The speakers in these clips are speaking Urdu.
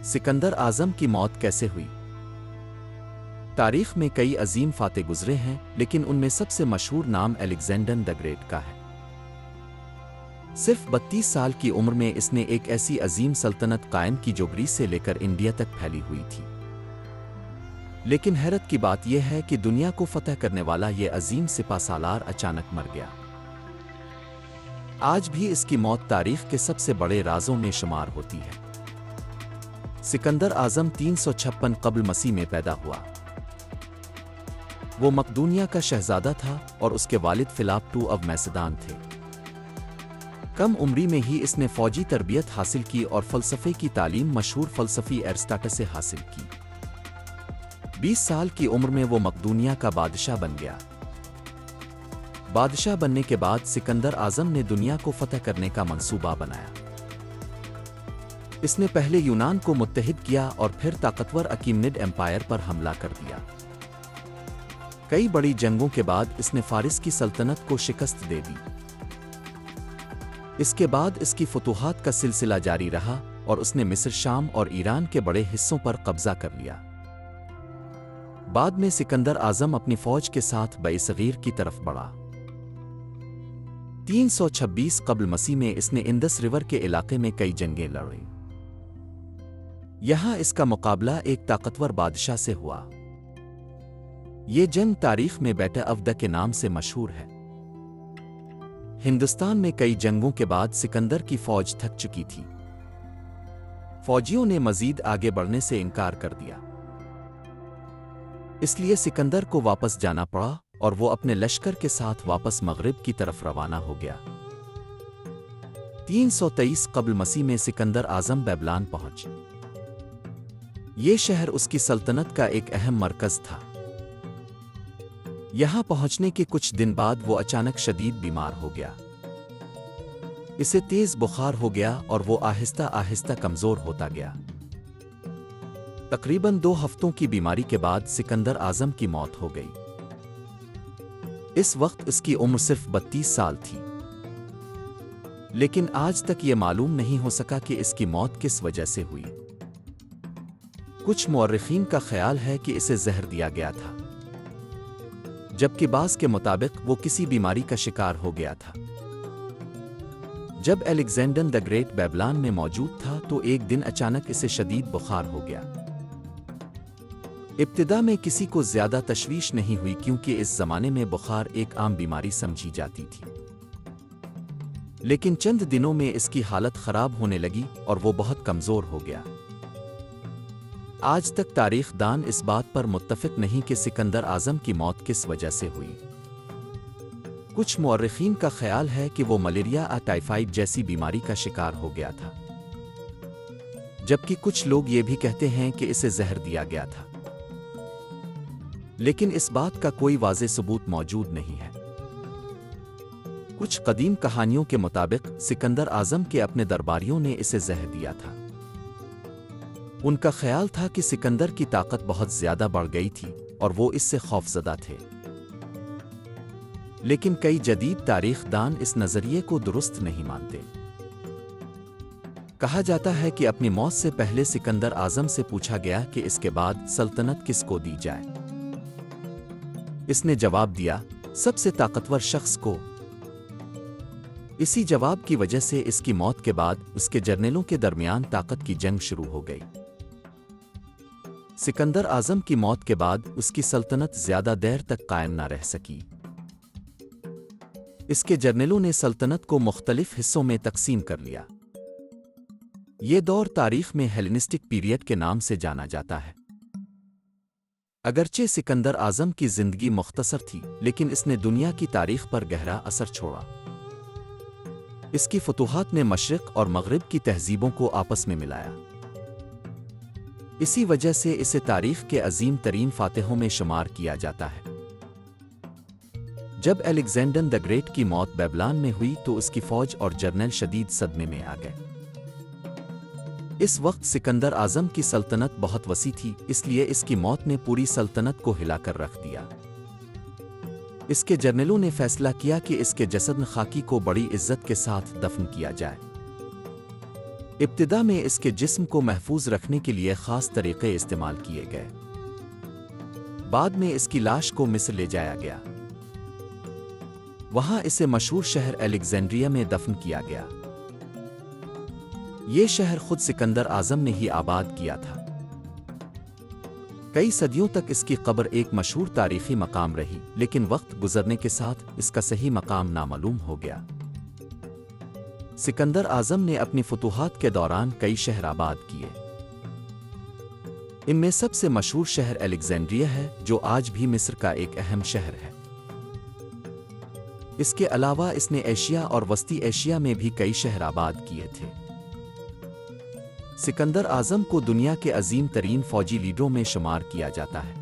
سکندر اعظم کی موت کیسے ہوئی؟ تاریخ میں کئی عظیم فاتح گزرے ہیں، لیکن ان میں سب سے مشہور نام الیگزینڈر دی گریٹ کا ہے۔ صرف 32 سال کی عمر میں اس نے ایک ایسی عظیم سلطنت قائم کی جو گریس سے لے کر انڈیا تک پھیلی ہوئی تھی۔ لیکن حیرت کی بات یہ ہے کہ دنیا کو فتح کرنے والا یہ عظیم سپہ سالار اچانک مر گیا۔ آج بھی اس کی موت تاریخ کے سب سے بڑے رازوں میں شمار ہوتی ہے۔ سکندر اعظم 356 قبل مسیح میں پیدا ہوا۔ وہ مقدونیہ کا شہزادہ تھا اور اس کے والد فلاپ II آف میسیڈان تھے۔ کم عمری میں ہی اس نے فوجی تربیت حاصل کی اور فلسفے کی تعلیم مشہور فلسفی ارسطاٹس سے حاصل کی۔ 20 سال کی عمر میں وہ مقدونیہ کا بادشاہ بن گیا۔ بادشاہ بننے کے بعد سکندر اعظم نے دنیا کو فتح کرنے کا منصوبہ بنایا۔ اس نے پہلے یونان کو متحد کیا اور پھر طاقتور اکیمنڈ ایمپائر پر حملہ کر دیا۔ کئی بڑی جنگوں کے بعد اس نے فارس کی سلطنت کو شکست دے دی۔ اس کے بعد اس کی فتوحات کا سلسلہ جاری رہا اور اس نے مصر، شام اور ایران کے بڑے حصوں پر قبضہ کر لیا۔ بعد میں سکندر اعظم اپنی فوج کے ساتھ بئے صغیر کی طرف بڑھا۔ 326 قبل مسیح میں اس نے انڈس ریور کے علاقے میں کئی جنگیں لڑیں۔ یہاں اس کا مقابلہ ایک طاقتور بادشاہ سے ہوا۔ یہ جنگ تاریخ میں بیٹل آف دا کے نام سے مشہور ہے۔ ہندوستان میں کئی جنگوں کے بعد سکندر کی فوج تھک چکی تھی۔ فوجیوں نے مزید آگے بڑھنے سے انکار کر دیا۔ اس لیے سکندر کو واپس جانا پڑا اور وہ اپنے لشکر کے ساتھ واپس مغرب کی طرف روانہ ہو گیا۔ 323 قبل مسیح میں سکندر اعظم بیبلان پہنچ۔ یہ شہر اس کی سلطنت کا ایک اہم مرکز تھا۔ یہاں پہنچنے کے کچھ دن بعد وہ اچانک شدید بیمار ہو گیا۔ اسے تیز بخار ہو گیا اور وہ آہستہ آہستہ کمزور ہوتا گیا۔ تقریباً 2 ہفتوں کی بیماری کے بعد سکندر اعظم کی موت ہو گئی۔ اس وقت اس کی عمر صرف 32 سال تھی۔ لیکن آج تک یہ معلوم نہیں ہو سکا کہ اس کی موت کس وجہ سے ہوئی۔ کچھ مورخین کا خیال ہے کہ اسے زہر دیا گیا تھا، جبکہ بعض کے مطابق وہ کسی بیماری کا شکار ہو گیا تھا۔ جب الیگزینڈر دی گریٹ بیبلان میں موجود تھا تو ایک دن اچانک اسے شدید بخار ہو گیا۔ ابتدا میں کسی کو زیادہ تشویش نہیں ہوئی کیونکہ اس زمانے میں بخار ایک عام بیماری سمجھی جاتی تھی۔ لیکن چند دنوں میں اس کی حالت خراب ہونے لگی اور وہ بہت کمزور ہو گیا۔ آج تک تاریخ دان اس بات پر متفق نہیں کہ سکندر اعظم کی موت کس وجہ سے ہوئی۔ کچھ مورخین کا خیال ہے کہ وہ ملیریا یا ٹائیفائڈ جیسی بیماری کا شکار ہو گیا تھا، جبکہ کچھ لوگ یہ بھی کہتے ہیں کہ اسے زہر دیا گیا تھا۔ لیکن اس بات کا کوئی واضح ثبوت موجود نہیں ہے۔ کچھ قدیم کہانیوں کے مطابق سکندر اعظم کے اپنے درباریوں نے اسے زہر دیا تھا۔ ان کا خیال تھا کہ سکندر کی طاقت بہت زیادہ بڑھ گئی تھی اور وہ اس سے خوفزدہ تھے۔ لیکن کئی جدید تاریخ دان اس نظریے کو درست نہیں مانتے۔ کہا جاتا ہے کہ اپنی موت سے پہلے سکندر اعظم سے پوچھا گیا کہ اس کے بعد سلطنت کس کو دی جائے۔ اس نے جواب دیا، سب سے طاقتور شخص کو۔ اسی جواب کی وجہ سے اس کی موت کے بعد اس کے جرنیلوں کے درمیان طاقت کی جنگ شروع ہو گئی۔ سکندر اعظم کی موت کے بعد اس کی سلطنت زیادہ دیر تک قائم نہ رہ سکی۔ اس کے جرنیلوں نے سلطنت کو مختلف حصوں میں تقسیم کر لیا۔ یہ دور تاریخ میں ہیلینسٹک پیریڈ کے نام سے جانا جاتا ہے۔ اگرچہ سکندر اعظم کی زندگی مختصر تھی، لیکن اس نے دنیا کی تاریخ پر گہرا اثر چھوڑا۔ اس کی فتوحات نے مشرق اور مغرب کی تہذیبوں کو آپس میں ملایا۔ اسی وجہ سے اسے تاریخ کے عظیم ترین فاتحوں میں شمار کیا جاتا ہے۔ جب الیگزینڈر دی گریٹ کی موت بیبلان میں ہوئی تو اس کی فوج اور جرنیل شدید صدمے میں آ گئے۔ اس وقت سکندر اعظم کی سلطنت بہت وسیع تھی، اس لیے اس کی موت نے پوری سلطنت کو ہلا کر رکھ دیا۔ اس کے جرنیلوں نے فیصلہ کیا کہ اس کے جسد خاکی کو بڑی عزت کے ساتھ دفن کیا جائے۔ ابتدا میں اس کے جسم کو محفوظ رکھنے کے لیے خاص طریقے استعمال کیے گئے۔ بعد میں اس کی لاش کو مصر لے جایا گیا۔ وہاں اسے مشہور شہر الیگزینڈریا میں دفن کیا گیا۔ یہ شہر خود سکندر اعظم نے ہی آباد کیا تھا۔ کئی صدیوں تک اس کی قبر ایک مشہور تاریخی مقام رہی، لیکن وقت گزرنے کے ساتھ اس کا صحیح مقام نامعلوم ہو گیا۔ سکندر اعظم نے اپنی فتوحات کے دوران کئی شہر آباد کیے۔ ان میں سب سے مشہور شہر الیگزینڈریا ہے، جو آج بھی مصر کا ایک اہم شہر ہے۔ اس کے علاوہ اس نے ایشیا اور وسطی ایشیا میں بھی کئی شہر آباد کیے تھے۔ سکندر اعظم کو دنیا کے عظیم ترین فوجی لیڈروں میں شمار کیا جاتا ہے۔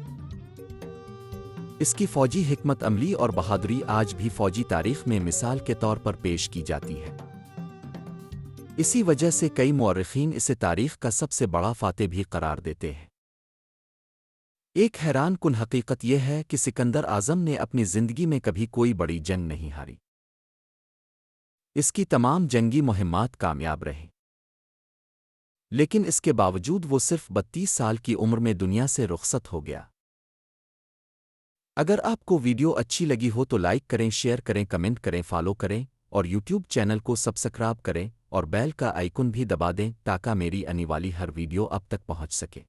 اس کی فوجی حکمت عملی اور بہادری آج بھی فوجی تاریخ میں مثال کے طور پر پیش کی جاتی ہے۔ اسی وجہ سے کئی مورخین اسے تاریخ کا سب سے بڑا فاتح بھی قرار دیتے ہیں۔ ایک حیران کن حقیقت یہ ہے کہ سکندر اعظم نے اپنی زندگی میں کبھی کوئی بڑی جنگ نہیں ہاری۔ اس کی تمام جنگی مہمات کامیاب رہیں، لیکن اس کے باوجود وہ صرف 32 سال کی عمر میں دنیا سے رخصت ہو گیا۔ اگر آپ کو ویڈیو اچھی لگی ہو تو لائک کریں، شیئر کریں، کمنٹ کریں، فالو کریں اور یوٹیوب چینل کو سبسکرائب کریں اور بیل کا آئیکن بھی دبا دیں تاکہ میری آنے والی ہر ویڈیو آپ تک پہنچ سکے۔